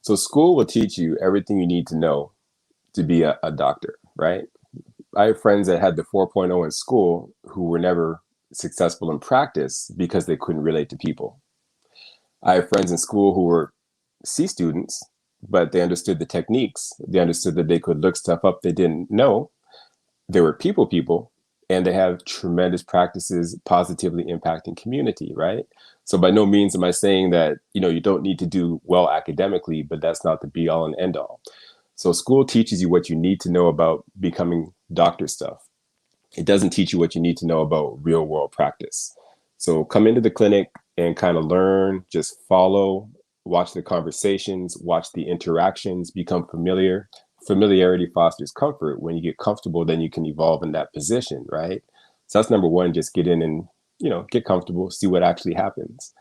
So school will teach you everything you need to know to be a doctor, right? I have friends that had the 4.0 in school who were never successful in practice because they couldn't relate to people. I have friends in school who were C students, but they understood the techniques. They understood that they could look stuff up they didn't know. They were people, and they have tremendous practices positively impacting community, right? So by no means am I saying that, you don't need to do well academically, but that's not the be all and end all. So school teaches you what you need to know about becoming doctor stuff. It doesn't teach you what you need to know about real world practice. So come into the clinic and kind of learn, just follow, watch the conversations, watch the interactions, become familiar. Familiarity fosters comfort. When you get comfortable, then you can evolve in that position, right? So that's number one, just get in and, get comfortable, see what actually happens.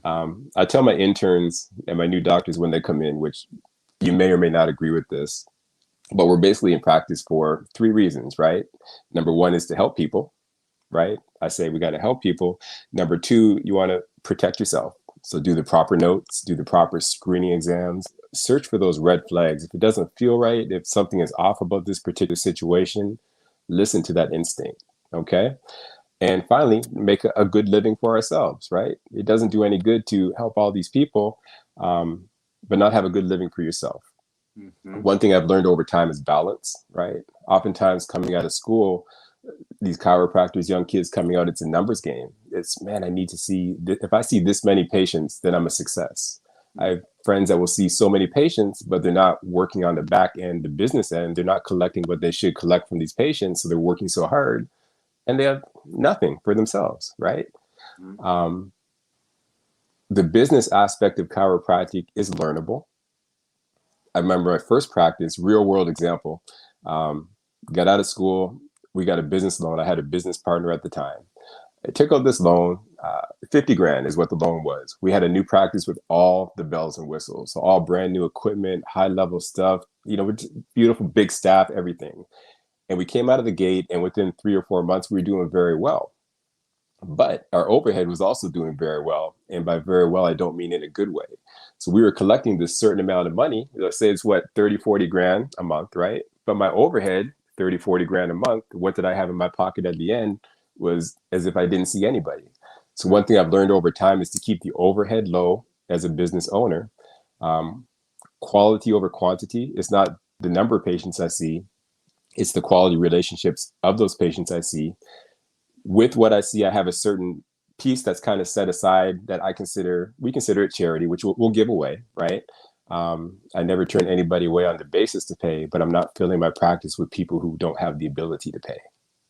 I tell my interns and my new doctors when they come in, which you may or may not agree with this, but we're basically in practice for three reasons, right? Number one is to help people, right? I say we got to help people. Number two, you want to protect yourself. So do the proper notes, do the proper screening exams, search for those red flags. If it doesn't feel right, if something is off about this particular situation, listen to that instinct, okay? And finally, make a good living for ourselves, right? It doesn't do any good to help all these people, but not have a good living for yourself. One thing I've learned over time is balance, right? Oftentimes coming out of school, these chiropractors, young kids coming out, it's a numbers game. It's, man, I need to see, if I see this many patients, then I'm a success. I have friends that will see so many patients, but they're not working on the back end, the business end. They're not collecting what they should collect from these patients. So they're working so hard and they have nothing for themselves, right? The business aspect of chiropractic is learnable. I remember my first practice, real world example, got out of school. We got a business loan. I had a business partner at the time. I took out this loan, 50 grand is what the loan was. We had a new practice with all the bells and whistles. So all brand new equipment, high level stuff, beautiful, big staff, everything. And we came out of the gate and within 3 or 4 months, we were doing very well. But our overhead was also doing very well. And by very well, I don't mean in a good way. So we were collecting this certain amount of money. Let's say it's 30, 40 grand a month, right? But my overhead, 30, 40 grand a month, what did I have in my pocket at the end was as if I didn't see anybody. So one thing I've learned over time is to keep the overhead low as a business owner. Quality over quantity. It's not the number of patients I see. It's the quality relationships of those patients I see. With what I see, I have a certain piece that's kind of set aside that we consider it charity, which we'll give away, right? I never turn anybody away on the basis to pay, but I'm not filling my practice with people who don't have the ability to pay.